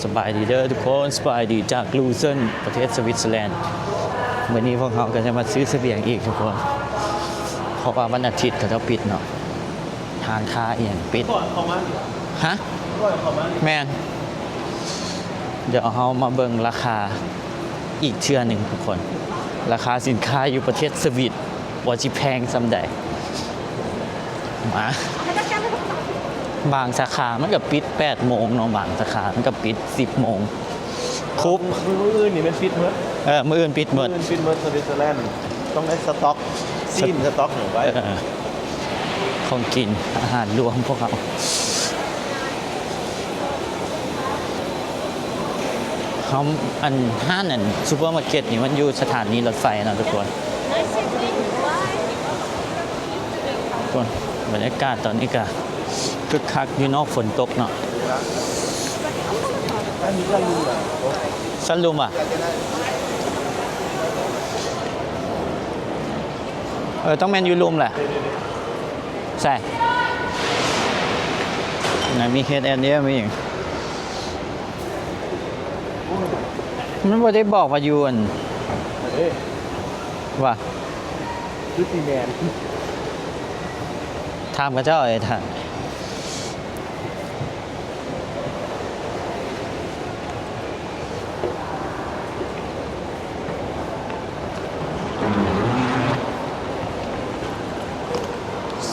สบายดีเด้อทุกคนสบายดีจากลูเซนประเทศสวิตเซอร์แลนด์วันนี้พวกเขาก็จะมาซื้อเสบียงอีกทุกคนเพราะว่าวันอาทิตย์เขาจะปิดเนาะทางค้าเอียงปิดฮะแม่นเดี๋ยวเขามาเบิ่งราคาอีกเทื่อหนึ่งทุกคนราคาสินค้าอยู่ประเทศสวิตว่าจิแพงซำใดมาบางสาขามันก็ปิด8 โมงเนาะบางสาขามันก็ปิด10 โมงคุบมืออื่นนี่มันปิดเมื่อมื้ออื่นปิดหมดปิดเมื่อสวิตเซอร์แลนด์ต้องได้สต็อกซีนสต็อกหนึ่งไว้ของกินอาหารรวมพวกเขาอันห้างนั่นซูเปอร์มาร์เก็ตนี่มันอยู่สถานีรถไฟนะทุกคนบรรยากาศตอนนี้ก็คึกคักอยู่นอกฝนตกเนาะสันลุมอ่ะต้องแมนยูลุมแหละใช่ไหนมีเฮดแอนเดียมีอีกมันไม่ได้บอกว่ายูนว่าคือตีแมนถามกับเจ้าไอ้ท่าน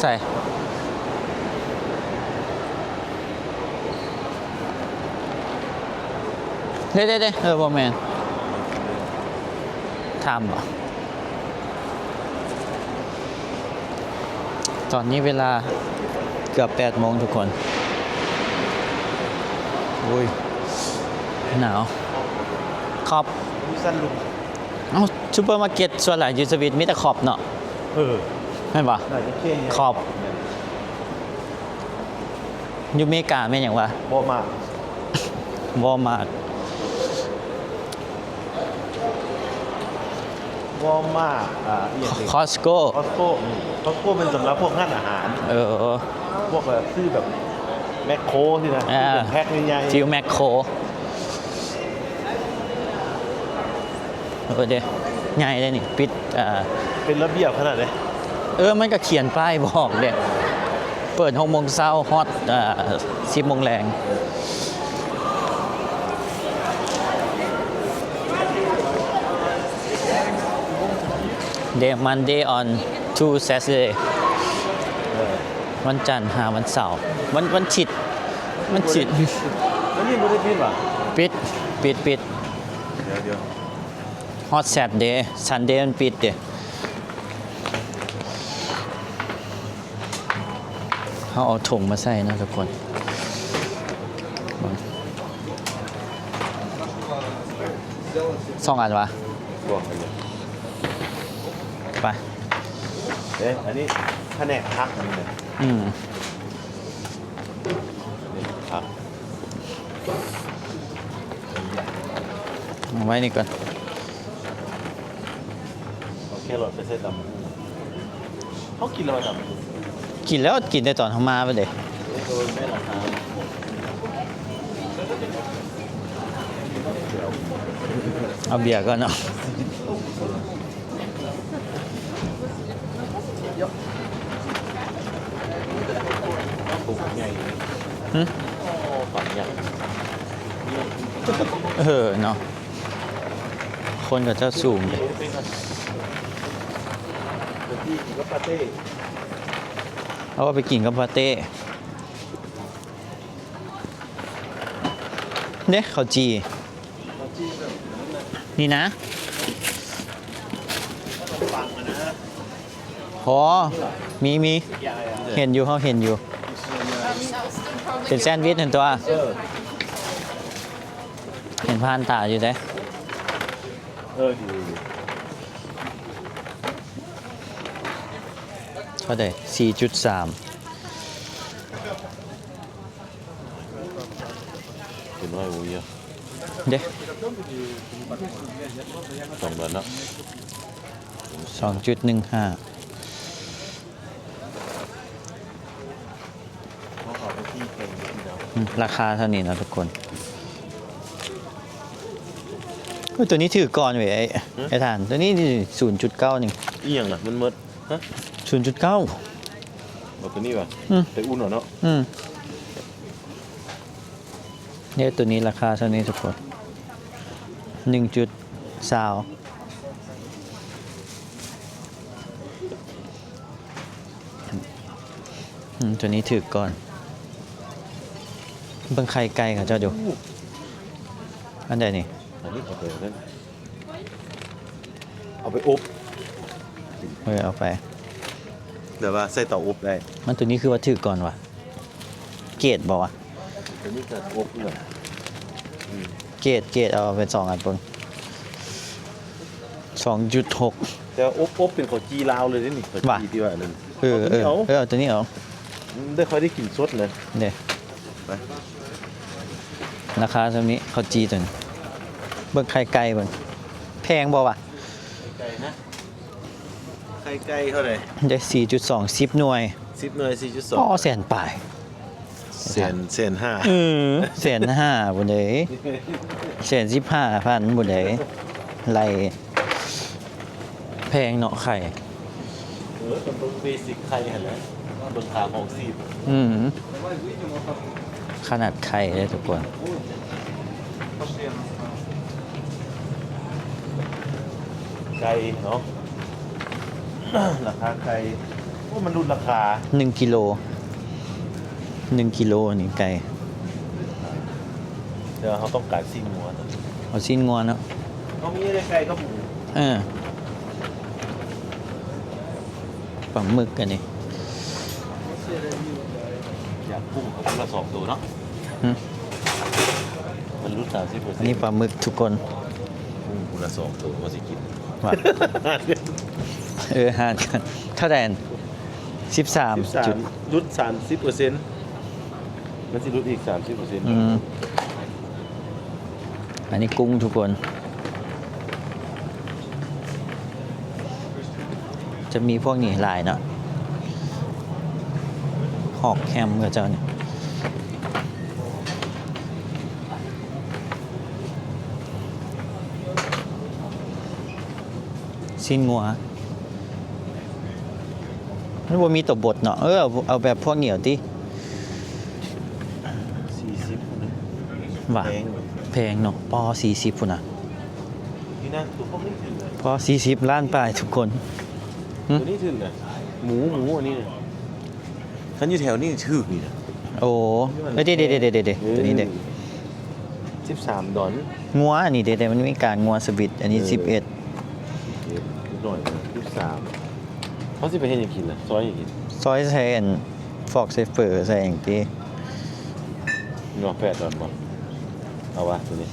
ใส่เด้บอแมนทำเหรอตอนนี้เวลาเกือบ8 โมงทุกคนอุ้ยหนาวขอบสั้นลุมซูเปอร์มาร์เก็ตส่วนใหญ่ยูสวิตมีแต่ขอบเนาะใช่ปะขอบยูเมกาไม่อย่างวะวอร์มาคอสโก้เป็นสำหรับพวกร้านอาหารพวกแบบซื้อแบบแมคโครสินะแพ็คใหญ่ฟิลแมคโครเดี๋ยวง่ายเลยนี่ปิดเป็นระเบียบขนาดไหนมันก็เขียนป้ายบอกเด็กเปิด6 โมงเช้าฮอต10 โมงแรงMonday on to Saturday วันจันทร์หาวันเสาร์วันฉิดวันนี้ไม่ได้ปิดป่ะปิดเดี๋ยวฮอต Saturday Sunday มันปิดเด้เขาเอาถุงมาใส่นะทุกคน2 อันวะไปอันนี้แผนกพักนี่เลยพักเอาไว้นี่ก่อนโอเคหลอดไปเส้นดำเขากินแล้วดำกินได้ตอนเขามาไปเลยเอาเบียร์ก่อนเนาะฝันใหญ่เนาะคนกับเจ้าสูงเลยเอาไปกินกับปาเต้เนี่ยข้าวจีนี่นะมีเห็นอยู่เขาเห็นอยู่เป็นแซนด์วิชเห็นตัวเห็นผ่านตาอยู่ได้ดีเท่าไหร่ 4.3เป็นน้อยวุ้ยเด้2 เดือนแล้ว2.15ราคาเท่านี้นะทุกคน ตัวนี้ถือก่อนเว้ยไอ้ทานตัวนี้0.9นี่ อีหยังน่ะมันหมดฮะ 0.9 บอกตัวนี้ป่ะ อืม แต่อุ่นเหรอเนาะ เนี่ยตัวนี้ราคาเท่านี้ทุกคน1.20ตัวนี้ถือก่อนเบิ่งไข่ไก่กับเจ้าดูอันใดนี่ อันนี้เอาไปนั่นเอาไปอบ เอาไป เดี๋ยวว่าใส่เตาอบได้ มันตัวนี้คือว่าถือก่อนวะเกรดบอกว่า ตัวนี้จะอบเหมือน เกรดเอาไป2 อันเบิ่ง2.6 แต่อบเป็นของจีลาวเลยนี่ของ ว่ะ จีที่ว่านั่น เอาตัวนี้เอา ได้ค่อยได้กินสดเลย เนี่ย ไป ราคาเท่านี้เขาจีตัวนี้เบิ่งไข่ไก่เบิ่งแพงบ่วะ ไก่นะไข่ไก่เท่าไหร่ ได้ 4.2 10 หน่วย 10หน่วย อ๋อ 4.2 แสนปลาย เซนห้า แสนห้าบุญเดย115,000บุญเดยไรแพงเนาะไข่ เป็นเบิ่งเบสิกไข่หั่นแหละเบิ่งขาของซีบ ขนาดไข่เลยทุกคน ไก่เนาะ ราคาไก่โอ้มันรุนราคา 1 กิโล1 กิโลนี่ไก่ เดี๋ยวเขาต้องการซีนหัวตัว เอาชิ้นงวนเนาะ เขามีอะไรไก่ก็หมู ปลาหมึกกันนี่ อยากกุ้งเขาละ2ตัวเนาะ อืม มันรุน30% อันนี้ปลาหมึกทุกคน กุ้งคนละ2ตัวมาสิกิน ว่าหารกันเท่าไหร่13จุด รุด30%มันสิรุดอีก 30% อันนี้กุ้งทุกคน จะมีพวกนี้หลายเนาะหอกแฮมกับเจ้าเนี่ยสิ้นงัวนี่ว่ามีตัวบดเนาะเอาแบบพวกเหนียวดิ 40นะ ว่า แพง แพงเนาะปอ40พุ่นน่ะ นี่นะตัวพวกนี้ถึงเลย ปอ40ล้านปลายทุกคน ตัวนี้ถึงเลยหมูอันนี้เนี่ยฉันอยู่แถวนี้ชื่อนี่นะ โอ้เดี๋ยวตัวนี้เด็ก 13ดอน งัวอันนี้เด็กมันมีการงัวสวิตอันนี้11 นิดหน่อย13เขาสิไปเฮ็ดหยังกินน่ะซอยหยังกิน ซอยใส่อันฟอกใส่เฟอร์ใส่อย่างที่ เนาะ8ดอนบ่เอาวะตัวนี้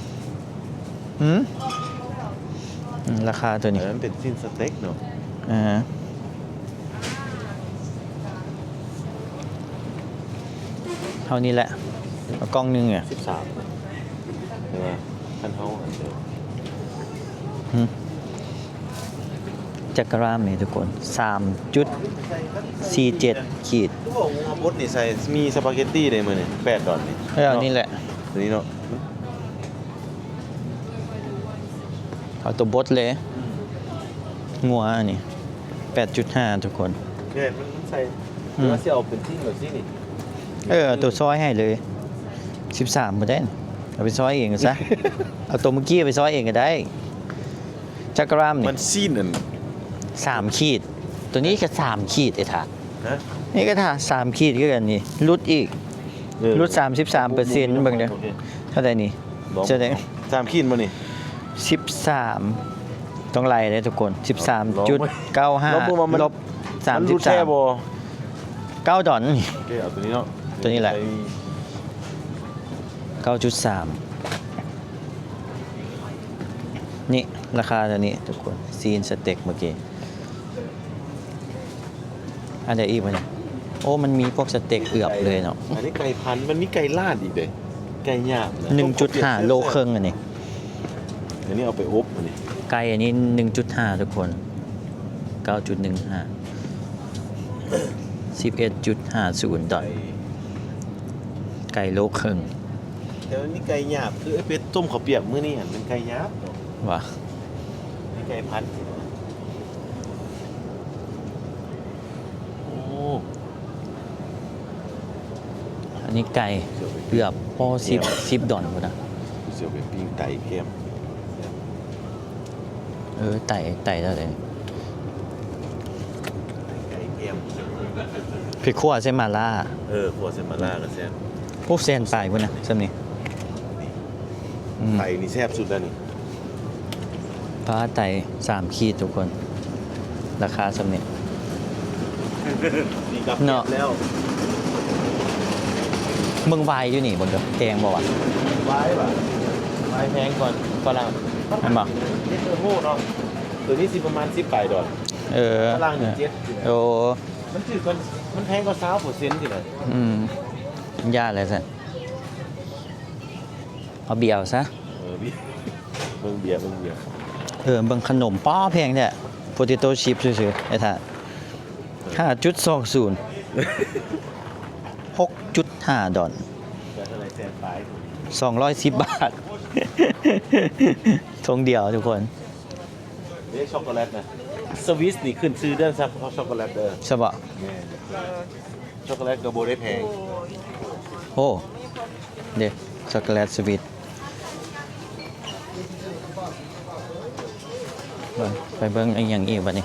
ราคาตัวนี้ อันนั้นเป็นสิ้นสเต็กเนาะ เท่านี้แหละเอากล้องนึงอ่ะ 13ใช่ไหมคันเฮาอันเดียว จักรามนี่ทุกคน 3.47 ขีด ก็บอกว่าบดนี่ใส่มีสปาเกตตี้ได้มื้อนี่8ดอนนี่ เอานี่แหละ ตัวนี้เนาะ เอาตัวบดเลยงัวอันนี้ 8.5 ทุกคน เนี่ยมันใส่หรือว่าสิเอาเป็นทิ้งแบบนี้นี่ เอาตัวซอยให้เลย 13บ่ได้เอาไปซอยเองก็ซะ เอาตัวเมื่อกี้ไปซอยเองก็ได้จักรามนี่ มันซีนอัน 3 ขีด ตัวนี้ก็3 ขีดไอ้ท่า ฮะ นี่ก็ท่า3 ขีดคือกันนี่ลดอีกลด33%เบิ่งเด้อเท่าใดนี่จะได้ 3ขีดบ่นี่ 13 ต้องไล่เลยทุกคน 13.95 ลบ มันรูดแท้บ่ 9 ดอนนี่ โอเคเอาตัวนี้เนาะ ตัวนี้แหละ 9.3 นี่ราคาตัวนี้ทุกคนซีนสเต็กเมื่อกี้อันใดอีกวะเนี่ยโอ้มันมีพวกสเต็กเอือบเลยเนาะ อันนี้ไก่พันธุ์มันมีไก่ลาดอีกเด้ไก่หยาบนะ 1.5 โลครึ่งอันนี้ อันนี้เอาไปอบอันนี้ ไก่อันนี้ 1.5 ทุกคน 9.15 11.50 ดอลไก่โลครึ่ง แต่มันมีไก่หยาบคือไอ้เป็ดต้มข้าวเปียกมื้อนี้อันเป็นไก่หยาบ ว่ะ นี่ไก่พันธุ์โอ้ อันนี้ไก่เกือบพอ10 ดอนพุ่นนะ เสียวเป็นปิ้งไก่แก้ม ไต่เท่าไหร่ ไก่แก้ม พริกขั่วใส่มาล่า หัวเซมาล่ากับแซ่บ พวกแซนปลายพุ่นนะซำนี้อืม ไก่นี่แซ่บสุดแล้วนี่ ปลาไต่3 ขีดทุกคน ราคาซำนี้ นี่กับ เนาะ แล้ว เมืองวายอยู่นี่เบิ่งเด้อแพงบ่วะ ไว้ป่ะไว้แพงก่อนฝรั่ง แม่นบ่ นี่คือโหเนาะตัวนี้สิประมาณ10ไปดอน ฝรั่งนี่7 โอ้ มันถือกันมันแพงกว่า20%สินะ อืมยาอะไรซั่นเอาเบียร์เอาซะ พี่เบิ่งเบียร์ เบิ่งขนมป้อแพงแท้โพเตโต้ชิพซื่อๆไอ้ท่า 5.20 6.5 ดอล จะเท่าไหร่แสนปลาย 210 บาท ทงเดียวทุกคน นี่ช็อกโกแลตนะสวิสนี่ขึ้นซื้อเดือนซักเพราะช็อกโกแลตเด้อ ใช่ปะ ช็อกโกแลตก็บ่ได้แพง โอ้เด็กช็อกโกแลตสวีทไปเบิ่งไอ้อย่างอีกบัดนี้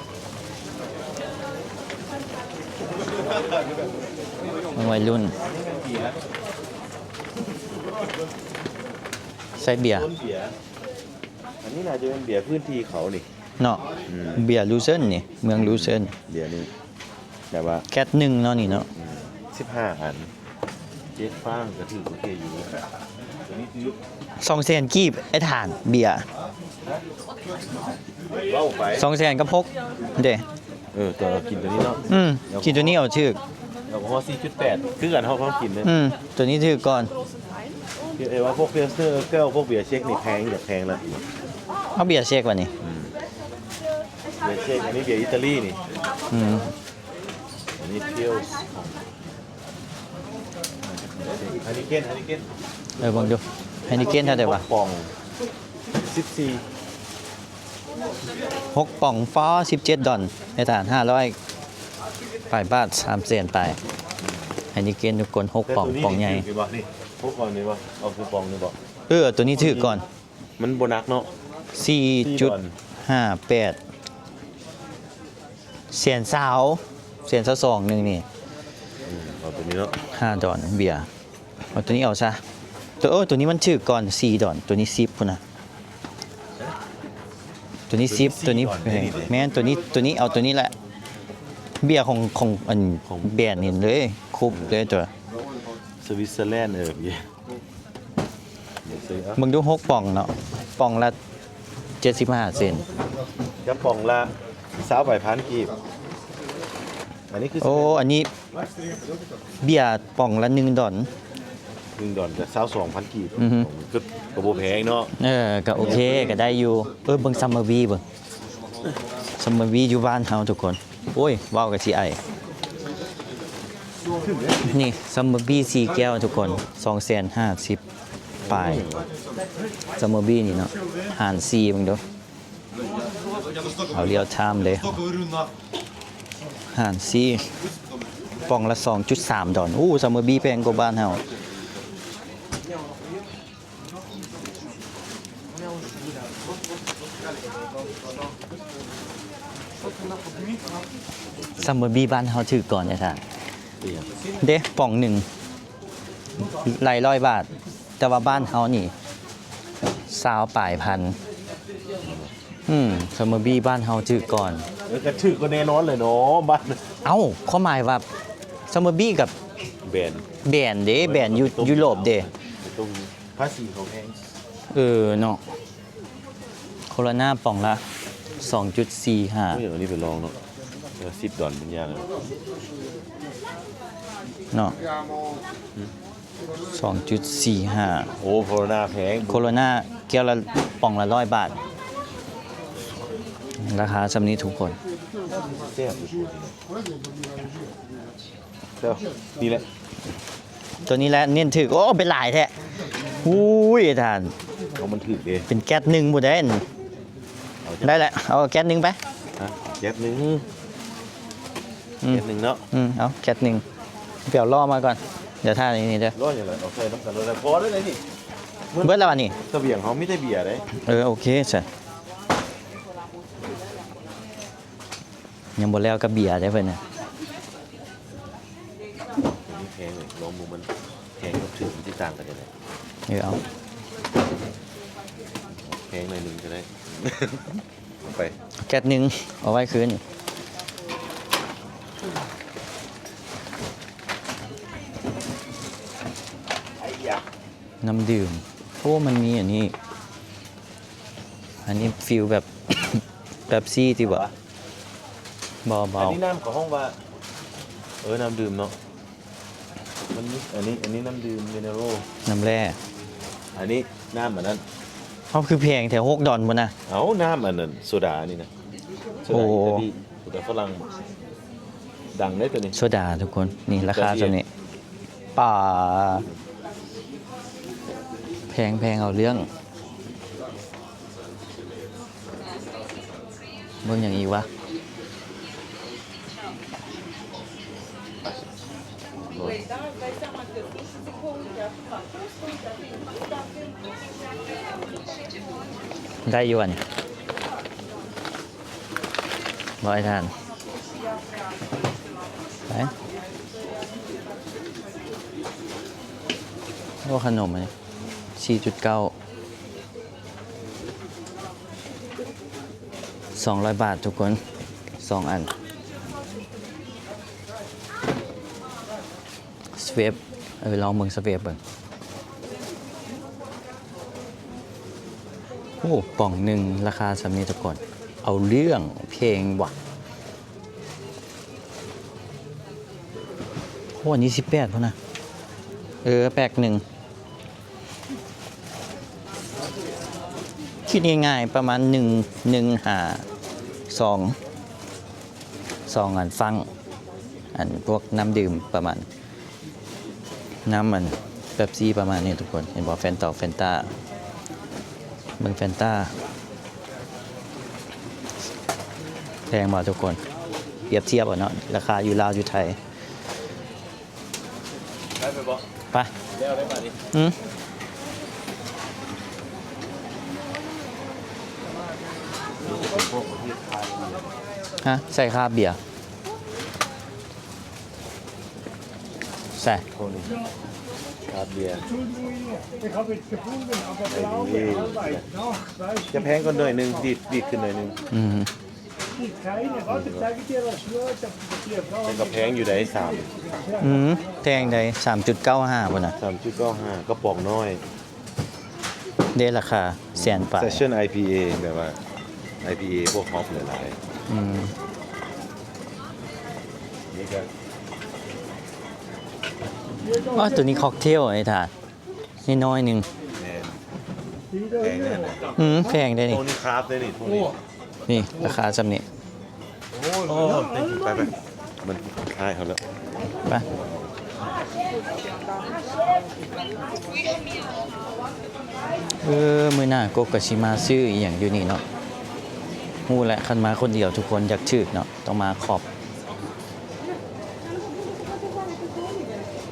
เบิ่งวัยรุ่น ใส่เบียร์ ต้นเบียร์อันนี้น่าจะเป็นเบียร์พื้นที่เขานี่ เนาะเบียร์ลูเซินนี่เมืองลูเซิน เบียร์นี่แบบว่า แก๊สหนึ่งเนาะนี่เนาะ 15 อันเจ็ดฟางก็ถือโอเคอยู่ตัวนี้คือ 200,000กีบไอ้ถ่านเบียร์ เว้าไป 200,000ก็พกเด้ ตัวเรากินตัวนี้เนาะ กินตัวนี้เอาชื่อ เราบอกว่า 4.8 คือกันเฮากินเลย ตัวนี้ถือก่อน คือว่าพวกเฟียสเตอร์แก้วพวกเบียร์เช็คนี่แพงอย่าแพงละ เอาเบียร์เช็คว่ะนี่ เบียร์เช็คอันนี้เบียร์อิตาลีนี่ อืม อันนี้เพียวส์อันนี้เก้น เบิ่งดูไฮนิเก้นเท่าไหร่วะ ปอง14 6 ป่องฟ้า17 ดอลในฐาน500 บาท300,000ไปไฮนิเก้นทุกคน6 ป่องป่องใหญ่ นี่บ่นี่พวกก่อนนี่บ่เอาคือปองนี่บ่ ตัวนี้ถือก่อน มันบ่หนักเนาะ 4.58เสียนสาว2นึงนี่ เอาตัวนี้เนาะ 5 ดอลเบียร์เอาตัวนี้เอาซะตัวนี้มันถือก่อน4 ดอลตัวนี้10พุ่นน่ะตัวนี้10ตัวนี้แพงแม่นตัวนี้เอาตัวนี้แหละเบียร์ของอันแบรนด์นี่เลยคุบเลยตัว สวิตเซอร์แลนด์เบียร์เดี๋ยวซื้อเอา มึงดู6 ป่องเนาะป่องละ75 เซนต์ จะปองละ20,000กีบอันนี้คือ อันนี้เบียร์ป่องละ1 ดอล 1 ดอลจะ22,000กีบ อือฮึ ก็บ่แพงเนาะ ก็โอเคก็ได้อยู่เบิ่งซัมเมอร์วีเบิ่งซัมเมอร์วีอยู่บ้านเฮาทุกคนโอ้ยว้าวกับสิไอนี่ซัมเมอร์วี4 แก้วทุกคน250ปลายซัมเมอร์วีนี่เนาะหาร4มึงดูเอาเรียวไทม์เลยหาร4ป่องละ 2.3 ดอลซัมเมอร์วีแพงกว่าบ้านเฮาซัมเมอร์บีบ้านเฮาถือก่อนเนี่ยท่านเด้ป่องหนึ่งหลายร้อยบาท แต่ว่าบ้านเฮานี่20 ปลายพันซัมเมอร์บีบ้านเฮาถือก่อน ก็ถือก็แน่นอนเลยเนาะบ้าน เอ้าความหมายว่าซัมเมอร์บีกับ แบรนด์ แบรนด์เด้แบรนด์ยุโรปเด้ ตรงภาษีเขาแพง เนาะโคโรนาป่องละ 2.45 ไม่เอานี่ไปลองเนาะ10 ดอลเป็นอย่าง เนาะ 2.45 โอ้โคโรนาแพง โคโรนาแก้วละป่องละ100 บาท ราคาสำนี้ทุกคน แซ่บอยู่เจ้านี่แหละ ตัวนี้แหละเน้นถือเป็นหลายแท้อุ้ยท่าน เอามันถือเด้ เป็นแก๊สหนึ่งบ่ได้น ได้แหละเอาแก๊สหนึ่งไป ฮะแก๊สหนึ่ง อืม แก๊สหนึ่งเนาะ เอาแก๊สหนึ่งเปลี่ยวล่อมาก่อนเดี๋ยวท่านี้เด้อ ร้อนอย่างไรโอเคน้ำกันเลยพอได้เลยนี่ เบิดแล้วอันนี้ เสบียงเขาไม่ได้เบียร์เลย โอเคใช่ยังบ่แล้วก็เบียร์ได้เพิ่นน่ะ นี่แพงเลยลองมูมันแพงกับถึงที่ต่างกันเลย เอา แพงหน่อยหนึ่งจะได้ เอาไป แก๊สหนึ่งเอาไว้คืนน้ำดื่มโอ้มันมีอันนี้ อันนี้ฟิลแบบ แบบซี่ที่ว่าเบา อันนี้น้ำของห้องว่าน้ำดื่มเนาะมันนี่อันนี้น้ำดื่มมิเนอรัล ๆน้ำแร่ อันนี้น้ำอันนั้น เขาคือแพงแถว6 ดอลลาร์บนนะ เอาน้ำอันนั้นโซดานี่นะโซ โอ้ ดาอิตาลีโซดาฝรั่งดังได้ตัวนี้ โซดาทุกคนนี่ราคาเท่านี้ป่าแพงเอาเรื่องเบิ่งอย่างอีกวะ ได้อยู่อันร้อยทานไปโอ้ขนมอันนี้4.9 200 บาททุกคน 2 อันสเวฟลองเบิ่งสเวฟเบิ่งโอ้ป่องหนึ่งราคาสำนี้ทุกคนเอาเรื่องเพลงว่ะโอ้อันนี้18พอนะแปลกหนึ่งคิดง่ายๆประมาณ1 หา 2 อันฟังอันพวกน้ำดื่มประมาณน้ำมันเป๊ปซี่ประมาณนี้ทุกคนเห็นบอกแฟนต้าเบิ่งแฟนต้าแพงมาทุกคนเปรียบเทียบอ่ะเนาะราคาอยู่ลาวอยู่ไทย ได้ไปบ่ ไป แล้วได้ป่ะนี่ พวกประเทศไทย ฮะใส่ค่าเบียร์ใส่ พวกนี้ครับเบียร์ Ik had het gevonden, maar dat blauw altijd. Nou, wij จะแพงก็หน่อยหนึงดีดขึ้นหน่อยหนึง niet geinen. Wat ik zeg het je als nooit dat je vrouw เป็นกระแพงอยู่ได้3 แพงได้3.95บนน่ะ 3.95ก็ปองน้อย ได้ราคาแสนปลาย Session IPA แบบว่า IPA พวกฮอปหลายๆนี่ก็ อ๋อตัวนี้ค็อกเทลไอ้ถาดนี่น้อยหนึ่ง แพงแน่นอน แพงได้นี่ พวกนี้คราฟได้นี่พวกนี้ นี่ราคาจำนี้ โอ้ไปมันคล้ายเขาแล้ว ไปมือหน้าโกกะชิมาซื้ออหย่างอยู่นี่เนาะฮู้แหละคันมาคนเดียวทุกคนอยากชื่อเนาะต้องมาขอบ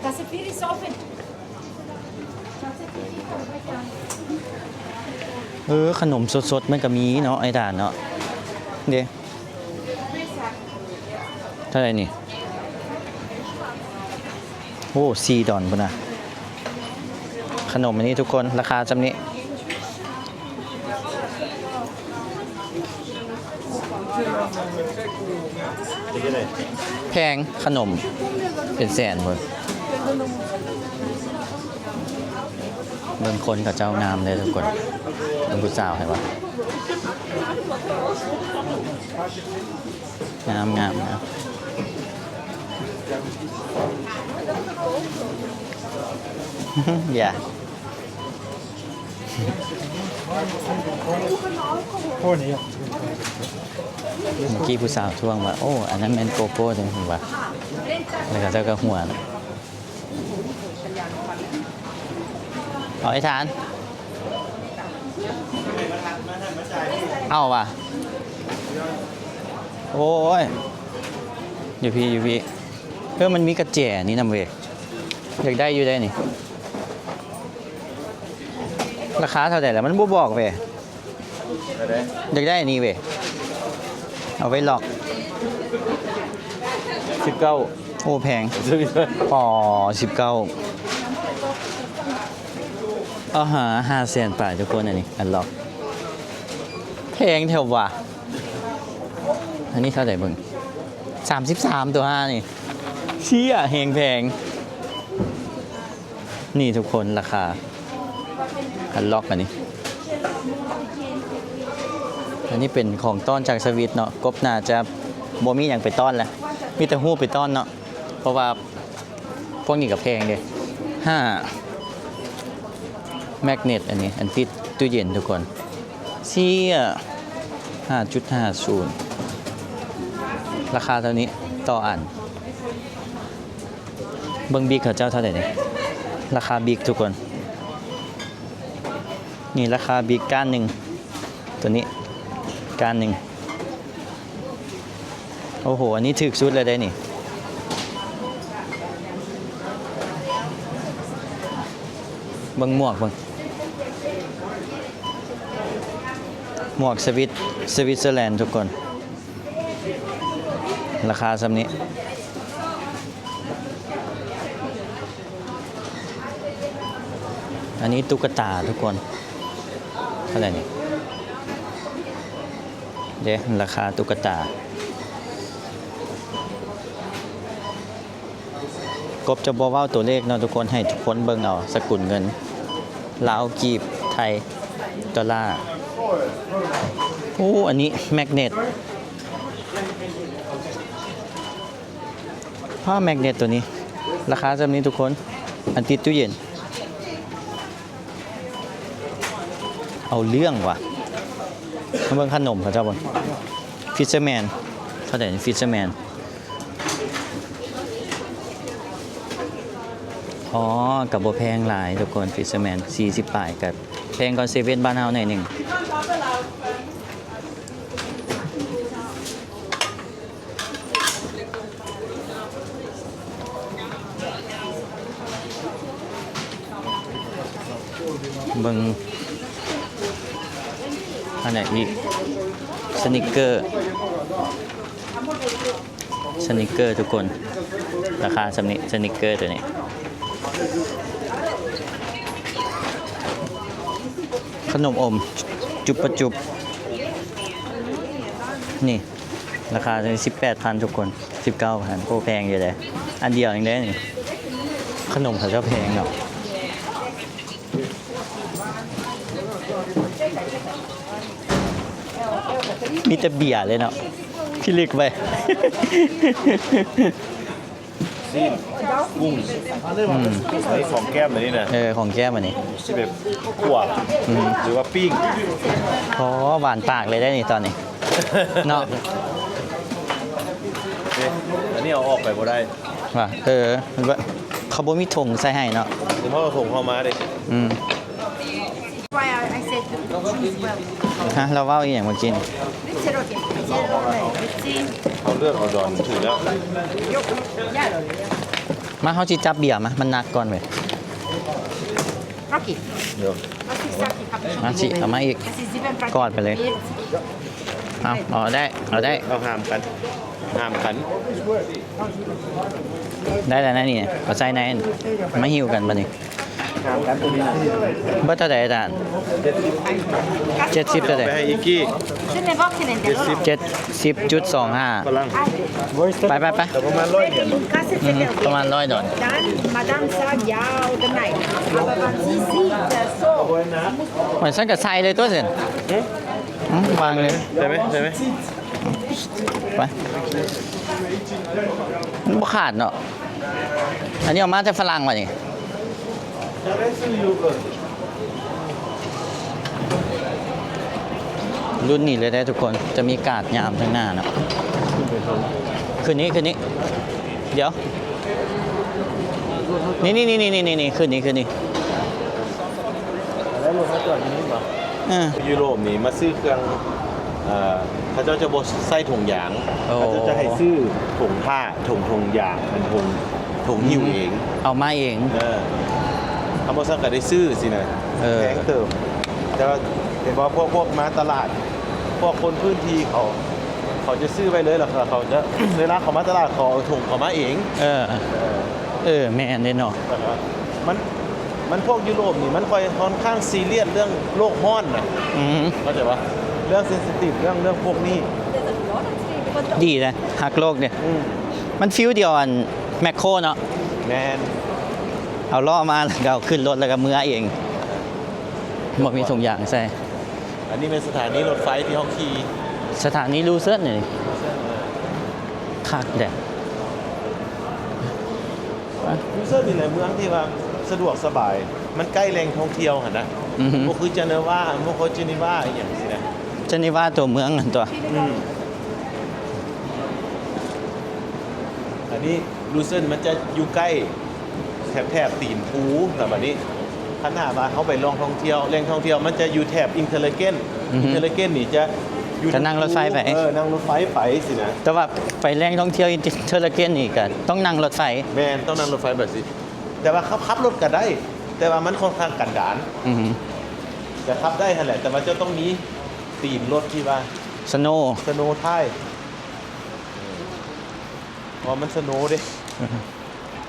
Kasefiri sofen. ขนมสดๆมันก็มีเนาะไอ้ด่านเนาะเด้เท่าไหร่นี่โอ้$4พุ่นน่ะขนมอันนี้ทุกคนราคาจำนี้ นี่ก็เลย แพงขนมเป็นแสนพุ่นเบิ่งคนกับเจ้างามเลยทุกคนเบิ่งผู้สาวเห็นปะงามนะอย่า Gewoon hier. เมื่อกี้ผู้สาวท่วงว่าโอ้อันนั้นแมนโกโก้จังหัวแล้วก็เจ้าก็หัวนะเอาไอ้ทานเอาว่ะ โอ้ยอยู่พี่มันมีกระแจนี่นำเวยอยากได้อยู่ได้นี่ราคาเท่าไหร่แล้วมันบ่บอกเวย อะไร อยากได้อันนี้เวยเอาไว้หลอก 19 โอ้แพง สวิตเซอร์แลนด์ อ๋อ19เอาหา500,000 บาททุกคนอันนี้อันล็อกแพงแถวว่ะอันนี้เท่าไหร่เบิ่ง33ตัว5นี่เชี่ยแพงนี่ทุกคนราคาอันล็อกอันนี้เป็นของต้อนจากสวิตเนาะกบน่าจะบ่มีอย่างไปต้อนแหละมีแต่หู้ไปต้อนเนาะเพราะว่าพวกนี้กับแพงเลย5แมกเนตอันนี้อันติดตู้เย็นทุกคนเชี่ย5.50 ราคาเท่านี้ต่ออันเบิ้งบิ๊กเขาเจ้าเท่าไหร่เนี่ยราคาบิ๊กทุกคนนี่ราคาบิ๊กก้านหนึ่งตัวนี้ก้านหนึ่งโอ้โหอันนี้ถึกสุดเลยได้นี่เบิ้งหมวกเบิ้งหมวกสวิตเซอร์แลนด์ทุกคนราคาสำนี้อันนี้ตุ๊กตาทุกคนเท่าไหร่นี่เดี๋ยวราคาตุ๊กตากบจะบอกว่าตัวเลขเนาะทุกคนให้ทุกคนเบิ่งเอาสกุลเงินลาวกีบไทยดอลลาร์โอ้อันนี้แมกเนตผ้าแมกเนตตัวนี้ราคาจำนี้ทุกคนอันติดตู้เย็นเอาเรื่องว่ะมาเบิ่งขนมเขาเจ้าบนฟิชเชอร์แมนเท่าไหร่ฟิชเชอร์แมนอ๋อกับโบแพงหลายทุกคนฟิชเชอร์แมน40 บาทกับแพงกว่าเซเว่นบ้านเฮาหน่อยหนึ่งเบิ่งอันไหนอีกสนิกเกอร์ทุกคนราคาสนิกเกอร์ตัวนี้ขนมอมจุบประจุบนี่ราคา18,000ทุกคน19,000โอ้แพงอยู่เลยอันเดียวเองได้นี่ขนมเขาจะแพงเนาะมีแต่เบียร์เลยเนาะพี่ลึกไป ซีนกุ้งไอ้ของแก้มอันนี้นะ ของแก้มอันนี้ ใช่แบบขั่วหรือว่าปิ้ง อ๋อหวานปากเลยได้นี่ตอนนี้ เนาะ อันนี้เอาออกไปบ่ได้ ว่ะเขาบ่มีถุงใส่ให้เนาะ เดี๋ยวพ่อส่งเข้ามาดิ Why I said cheese well. ฮะเราเว้าอีหยังเมื่อกี้นี่ Cerote, cerote, เอาเลือดเอาดอนถือแล้ว มาเฮาสิจับเบียร์มามันหนักก่อนเว้ย Rocky. เดี๋ยว มาสิเอามาอีก กอดไปเลย เอาได้ เอาห้ามกันห้ามขัน ได้แล้วนะนี่เอาใส่ในมาหิวกันบัดนี้ ห้ามกันตัวนี้ บ่เท่าใดอาจารย์70เท่าใด ไปให้อีกกี้ Ce ne va tenere allora. 70.25 ฝรั่ง ไป แต่ประมาณ100 เหรียญ Case ประมาณ100 ดอล Madame Sagiao the night. Sì, so. เหมือนฉันก็ใส่เลยตัวเสิวางเลย ได้ไหม ไปมันบ่ขาดเนาะอันนี้เอามาจากฝรั่งว่ะนี่รุ่นนี้เลยได้ทุกคนจะมีกาดยามข้างหน้าเนาะคืนนี้เดี๋ยวนี่คืนนี้ แล้วลูกค้าจอดที่นี่เหรอยุโรปนี่มาซื้อเครื่อง เขาเจ้าจะบใส่ถุงยาง โอ้ เขาเจ้าจะให้ซื้อถุงผ้าถุงยางเป็นถุงหิ้วเอง เอามาเอง เขาบอกสั่งก็ได้ซื้อสินะ เออ แพงเติมแต่ว่าเห็นว่าพวกมาตลาด พวกคนพื้นที่เขาจะซื้อไปเลยหรอเขาจะ เวลาเขามาตลาดเขาเอาถุงเขามาเอง แม่นเด้เนาะ มันพวกยุโรปนี่มันค่อนข้างซีเรียสเรื่องโลกร้อนนะ เข้าใจปะเรื่องเซนซิทีฟเรื่องพวกนี้ ดีนะฮักโลกเนี่ยมันฟิวเดียวอันแมคโครเนาะ แมน เอาล้อมาแล้วก็เอาขึ้นรถแล้วก็เมื่อเองบ่มีถุงยางใส่ อันนี้เป็นสถานีรถไฟที่ห้องขี่ สถานีลูเซิร์นนี่คักแดด ยูเซอร์นี่แหละเมืองที่ว่าสะดวกสบาย มันใกล้แหล่งท่องเที่ยวหั่นนะพวกคือเจเนวาพวกโคเจนีวาอย่างนี้นะ เจนีวาตัวเมืองนั่นตัว อันนี้ลูเซนมันจะอยู่ใกล้แถบตีนภูแบบนี้ขนาดว่าเขาไปลองท่องเที่ยวแหล่งท่องเที่ยวมันจะอยู่แถบอินเทอร์เกนนี่จะอยู่ จะนั่งรถไฟไป นั่งรถไฟไปสินะ แต่ว่าไปแหล่งท่องเที่ยวอินเทอร์เกนนี่ก็ต้องนั่งรถไฟ แมนต้องนั่งรถไฟแบบสิแต่ว่าขับรถก็ได้ แต่ว่ามันค่อนข้างกันดารแต่ขับได้หั่นแหละแต่ว่าจะต้องมีตีนรถที่ว่า สโนว์ สโนว์ไทยเพราะมันสโนว์เด้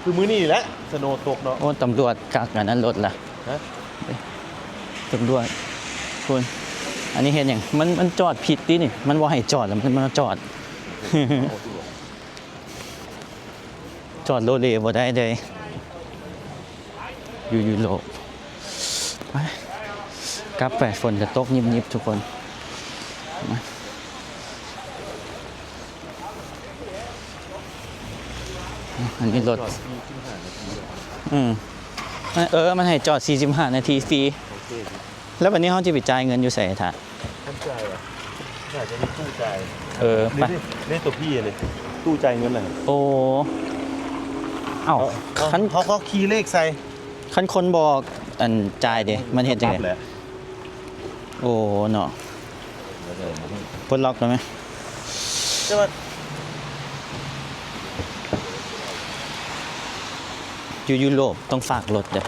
คือมื้อนี้แหละสโนว์ตกเนาะ โอ้ตำรวจกักอันนั้นรถล่ะ ฮะ ตำรวจคุณอันนี้เห็นอย่างมันจอดผิดดินี่มันว่าให้จอดแล้วมันมาจอด จอดโลเลบ่ได้เลยอยู่ยุโรปไปกลับไปฝนจะตกยิบๆทุกคนมาอันนี้รถมันให้จอด45 นาทีฟรี แล้ววันนี้เขาจะไปจ่ายเงินอยู่ใส่ถ่ะ ท่านจ่ายเหรอน่าจะมีตู้จ่าย ไป นี่ตัวพี่เลยตู้จ่ายเงินอะไร โอ้เอ้าคัน เขาคีย์เลขใส่ คันคนบอกอันจ่ายเด้มันเห็นจังไง แหละ โอ้เนาะปลดล็อกแล้วไหม ใช่ว่า อยู่ยุโรปต้องฝากรถเด้อ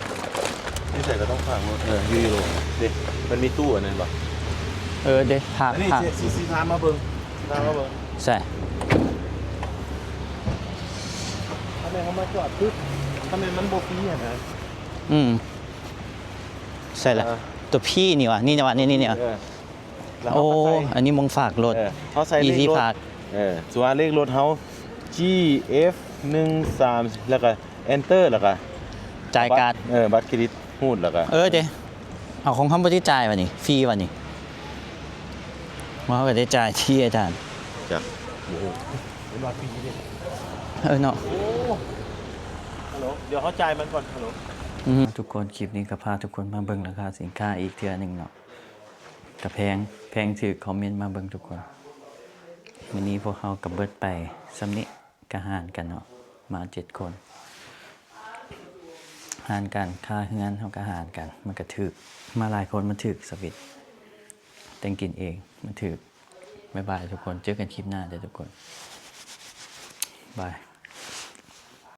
ที่ใส่ก็ต้องฟังรถยูโรเด็กมันมีตู้อันนั้นปะ เด้ภาค อันนี้ซีทามมาเบิ้งใช่ ทำไมเขามาจอดปึ๊บทำไมมันโบฟีอ่ะนะ ใช่ละตัวพี่นี่วะนี่วะนี่วะโอ้อันนี้มงฝากรถ เขาใส่เลข Easy รถ ฝาก ส่วนเลขรถเขา GF 13แล้วก็ Enter แล้วก็ จ่ายการ์ด บัตรเครดิตหูดแล้วก็ เด้เอาของคำบริจ่ายวะนี่ฟรีวะนี่ว่าเขาก็ได้จ่ายที่อาจารย์ จ้ะโอ้โหเป็นบัตรฟรีเลย เนาะ ฮัลโหลเดี๋ยวเขาจ่ายมันก่อนฮัลโหล ทุกคนคลิปนี้ก็พาทุกคนมาเบิ่งราคาสินค้าอีกเทื่อหนึงเนาะก็แพงถือคอมเมนต์มาเบิ่งทุกคนวันนี้พวกเขากับเบิดไปสำนิกะหารกันเนาะมา7 คนหารกันค่าเฮือนเขาก็หารกันมันก็ถึกมาหลายคนมันถึกสวิตแต่งกินเองมันถึกบ๊ายบายทุกคนเจอกันคลิปหน้าเด้อทุกคนบาย